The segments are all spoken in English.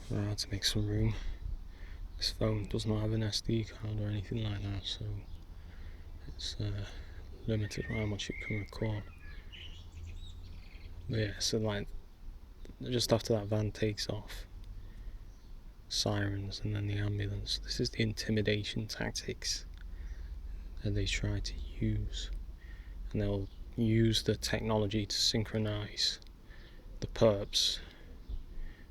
to make some room. This phone does not have an SD card or anything like that, so it's limited how much it can record. But yeah, so like just after that van takes off, sirens and then the ambulance. This is the intimidation tactics that they try to use, and they'll use the technology to synchronize the perps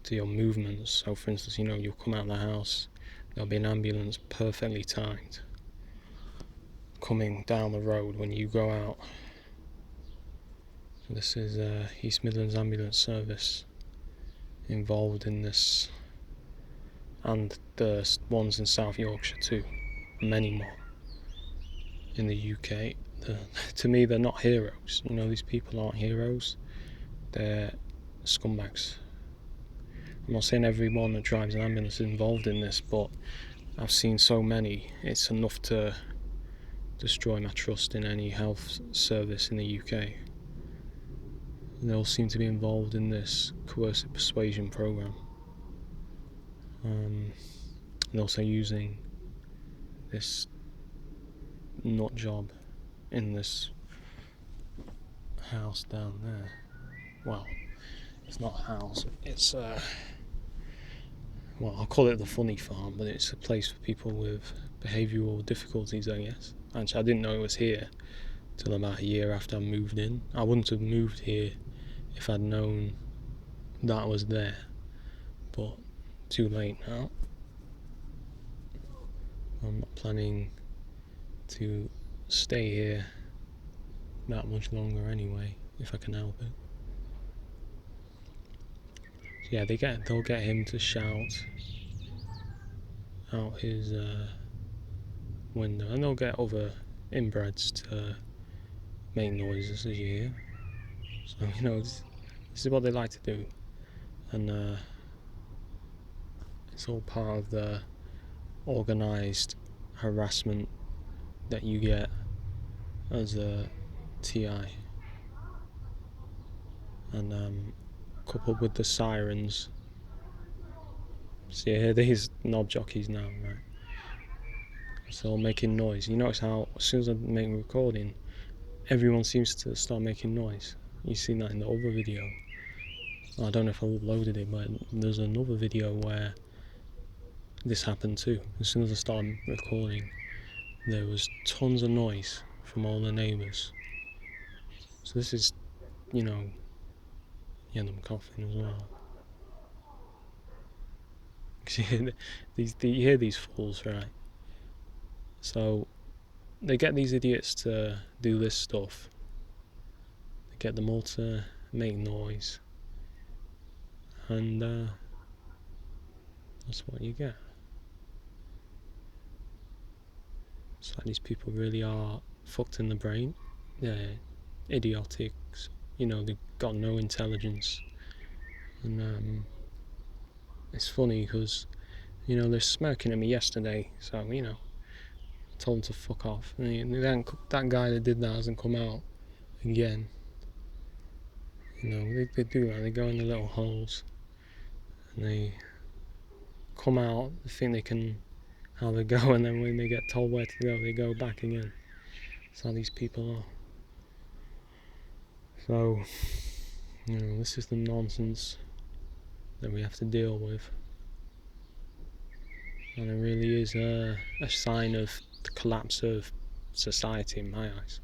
to your movements. So for instance, you'll come out of the house, there'll be an ambulance perfectly timed coming down the road when you go out. So this is East Midlands Ambulance Service involved in this, and the ones in South Yorkshire too, many more in the UK. To me, they're not heroes. These people aren't heroes, they're scumbags. I'm not saying everyone that drives an ambulance is involved in this, but I've seen so many, it's enough to destroy my trust in any health service in the UK. They all seem to be involved in this coercive persuasion program, and also using this nut job in this house down there. Well, it's not a house, it's I'll call it the funny farm, but it's a place for people with behavioural difficulties, I guess. Actually, I didn't know it was here till about a year after I moved in. I wouldn't have moved here if I'd known that was there, but too late now. I'm not planning to stay here that much longer anyway, if I can help it. So yeah, they'll get him to shout out his window, and they'll get other inbreds to make noises, as you hear. So this is what they like to do, and it's all part of the organised harassment that you get as a TI, and coupled with the sirens. So you hear these knob jockeys now, right? It's all making noise. You notice how as soon as I make a recording, everyone seems to start making noise. You've seen that in the other video. I don't know if I uploaded it, but there's another video where this happened too. As soon as I started recording, there was tons of noise from all the neighbours. So this is, yeah, I'm coughing as well. You hear these fools, right? So they get these idiots to do this stuff. They get them all to make noise, and that's what you get. It's like these people really are fucked in the brain. They're idiotics. They've got no intelligence, and it's funny because they're smirking at me yesterday, so I told them to fuck off, and that guy that did that hasn't come out again. They do that. They go in the little holes and they come out, they think they can have a go, and then when they get told where to go, they go back again. That's how these people are. So this is the nonsense that we have to deal with, and it really is a sign of the collapse of society in my eyes,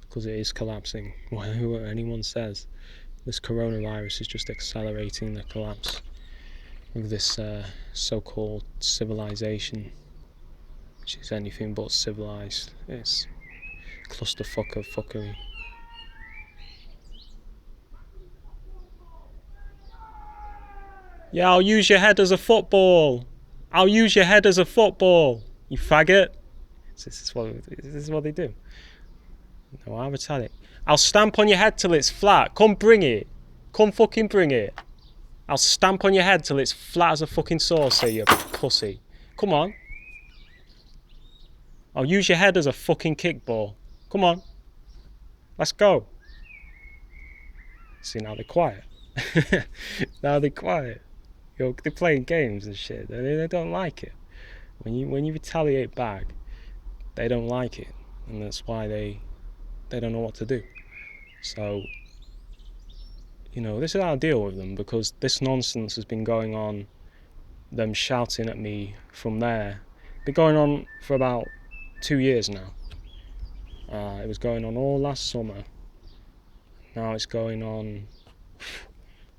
because it is collapsing. Whatever anyone says, this coronavirus is just accelerating the collapse of this so-called civilization, which is anything but civilized. It's clusterfuck of fuckery. Yeah, I'll use your head as a football. I'll use your head as a football, you faggot. This is what they do. No, I'm Italian. I'll stamp on your head till it's flat. Come bring it. Come fucking bring it. I'll stamp on your head till it's flat as a fucking saucer, you pussy. Come on. I'll use your head as a fucking kickball. Come on. Let's go. See, now they're quiet. Now they're quiet. they're playing games and shit. They don't like it. When you retaliate back, they don't like it, and that's why they don't know what to do. So, this is how I deal with them, because this nonsense has been going on. Them shouting at me from there, been going on for about 2 years now. It was going on all last summer. Now it's going on.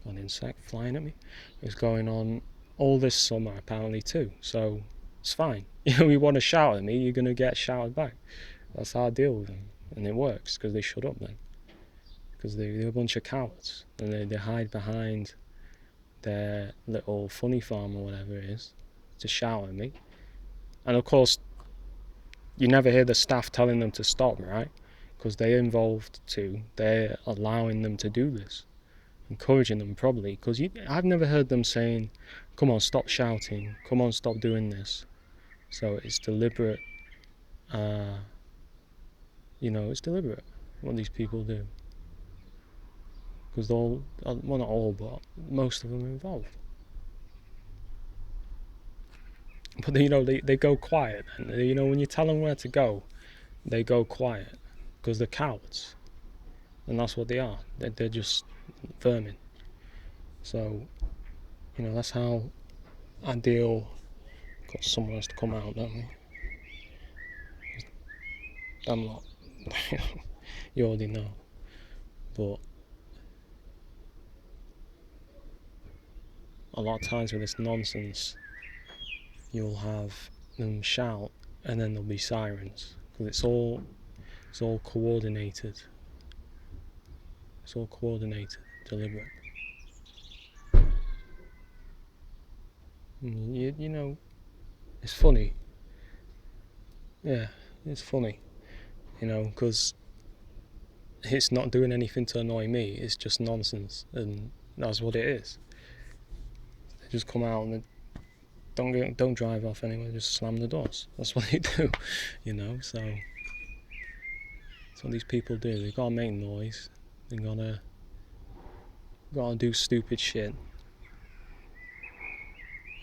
An insect flying at me. It's going on all this summer apparently too. So it's fine. You want to shout at me, you're gonna get shouted back. That's how I deal with them, and it works because they shut up then. Because they're a bunch of cowards, and they hide behind their little funny farm or whatever it is to shout at me. And of course, you never hear the staff telling them to stop, right? Because they're involved too. They're allowing them to do this, encouraging them probably. Because I've never heard them saying, "Come on, stop shouting. Come on, stop doing this." So it's deliberate. It's deliberate what these people do. Because well, not all, but most of them are involved. But they go quiet. And when you tell them where to go, they go quiet because they're cowards, and that's what they are. They're just vermin. So, that's how I deal. Got someone has to come out, don't we? I'm not. You already know. But a lot of times with this nonsense, you'll have them shout, and then there'll be sirens, because it's all coordinated. It's all coordinated, deliberate. And it's funny. Yeah, it's funny. Because it's not doing anything to annoy me. It's just nonsense, and that's what it is. They just come out and don't drive off anyway. Just slam the doors. That's what they do. So that's what these people do. They gotta make noise. They gotta do stupid shit.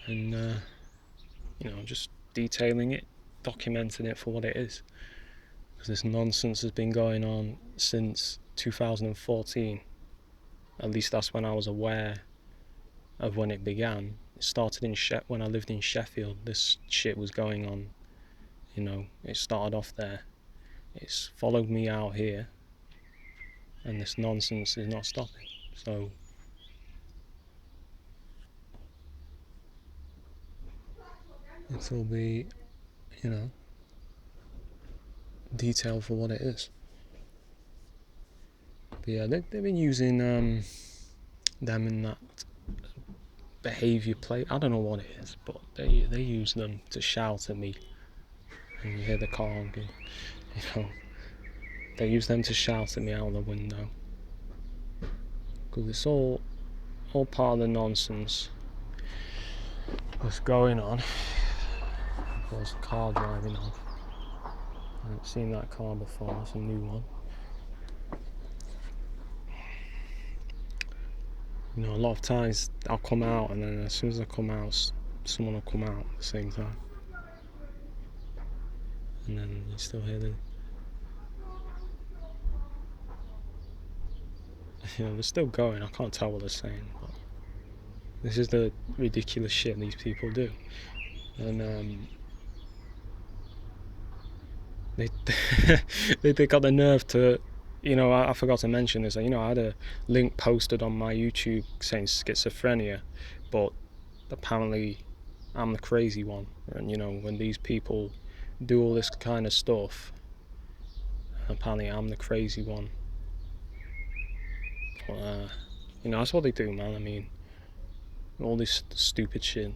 And just detailing it, documenting it for what it is. Because this nonsense has been going on since 2014. At least that's when I was aware of when it began. It started when I lived in Sheffield. This shit was going on. It started off there. It's followed me out here, and this nonsense is not stopping. So it'll be, detailed for what it is. But yeah, they've been using them in that behaviour play. I don't know what it is, but they use them to shout at me, and you hear the car honking. They use them to shout at me out the window, because it's all part of the nonsense that's going on. Of course, the car driving off. I haven't seen that car before. It's a new one. A lot of times I'll come out, and then as soon as I come out, someone will come out at the same time, and then you still hear them. They're still going. I can't tell what they're saying, but this is the ridiculous shit these people do. And they got the nerve to, I forgot to mention this. I had a link posted on my YouTube saying schizophrenia, but apparently I'm the crazy one. And when these people do all this kind of stuff, apparently I'm the crazy one. But, that's what they do, man. I mean, all this stupid shit,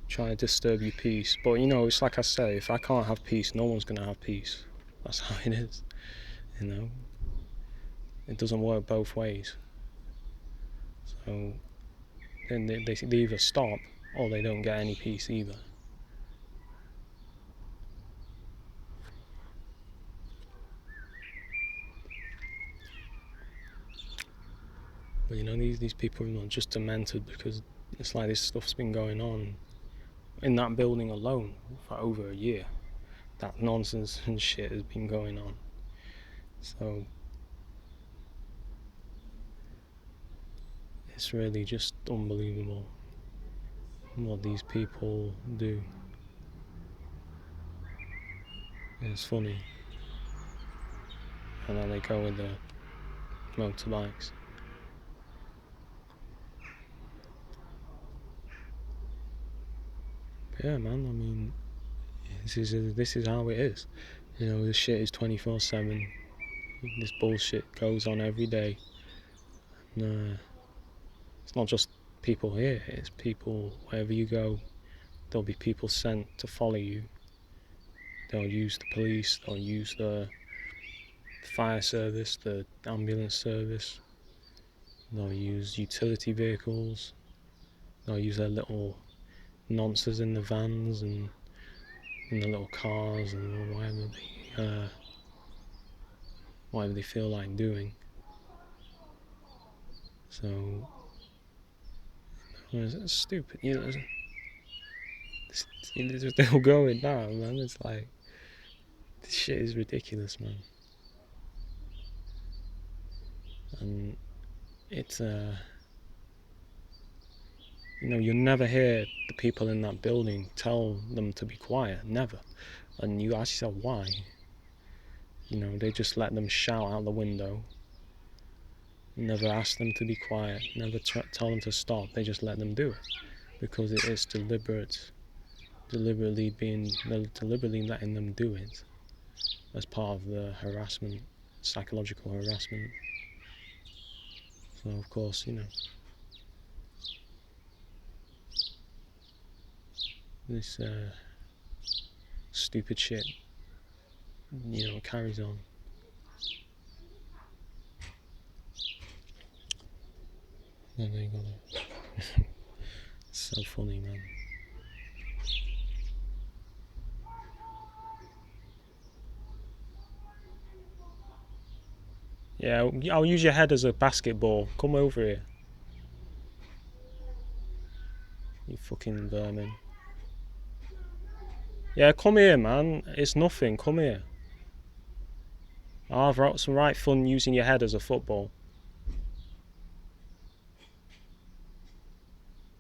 trying to disturb your peace. But it's like I say, if I can't have peace, no one's gonna have peace. That's how it is. It doesn't work both ways. So then they either stop, or they don't get any peace either. But these people are not just demented, because it's like this stuff's been going on in that building alone for over a year. That nonsense and shit has been going on. So it's really just unbelievable what these people do. It's funny. And then they go with the motorbikes. But yeah, man, I mean, this is how it is. You know, this shit is 24/7. This bullshit goes on every day. And, it's not just people here, it's people wherever you go. There'll be people sent to follow you. They'll use the police, they'll use the fire service, the ambulance service, they'll use utility vehicles, they'll use their little nonsense in the vans and in the little cars and whatever they feel like doing. So it's stupid, you know. They're still going now, man. It's like, this shit is ridiculous, man. And it's you know, you never hear the people in that building tell them to be quiet, never. And you ask yourself why. You know, they just let them shout out the window. Never ask them to be quiet, never tell them to stop. They just let them do it because it is deliberately letting them do it as part of the harassment, psychological harassment. So of course, you know, this stupid shit, you know, carries on. And they got it. It's so funny, man. Yeah, I'll use your head as a basketball. Come over here. You fucking vermin. Yeah, come here, man. It's nothing. Come here. I'll have some right fun using your head as a football.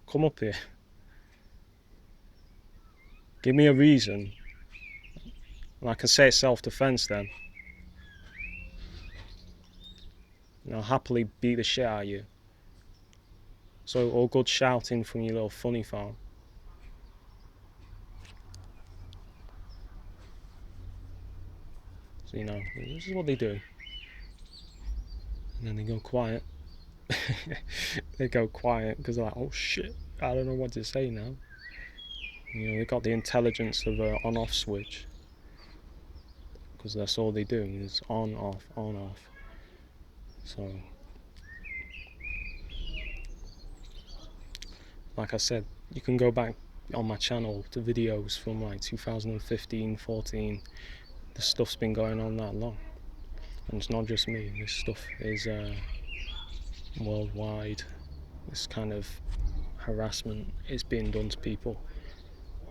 Come up here. Give me a reason. And I can say it's self-defense then. And I'll happily beat the shit out of you. So all good shouting from your little funny farm. So, you know, this is what they do. And then they go quiet. They go quiet because they're like, oh shit, I don't know what to say now. You know, they got the intelligence of an on-off switch. Because that's all they do, is on, off, on, off. So, like I said, you can go back on my channel to videos from like 2015, 14. This stuff's been going on that long. And it's not just me, this stuff is worldwide. This kind of harassment is being done to people.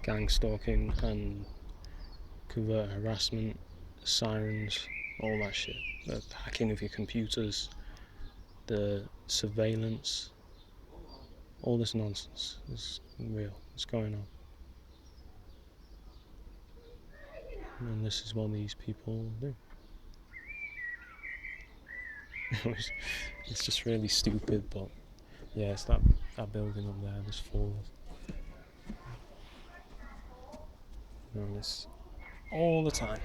Gang stalking and covert harassment, sirens, all that shit. The hacking of your computers, the surveillance, all this nonsense is real. It's going on. And this is what these people do. It's just really stupid, but yeah, it's that building up there, this full. And it's all the time.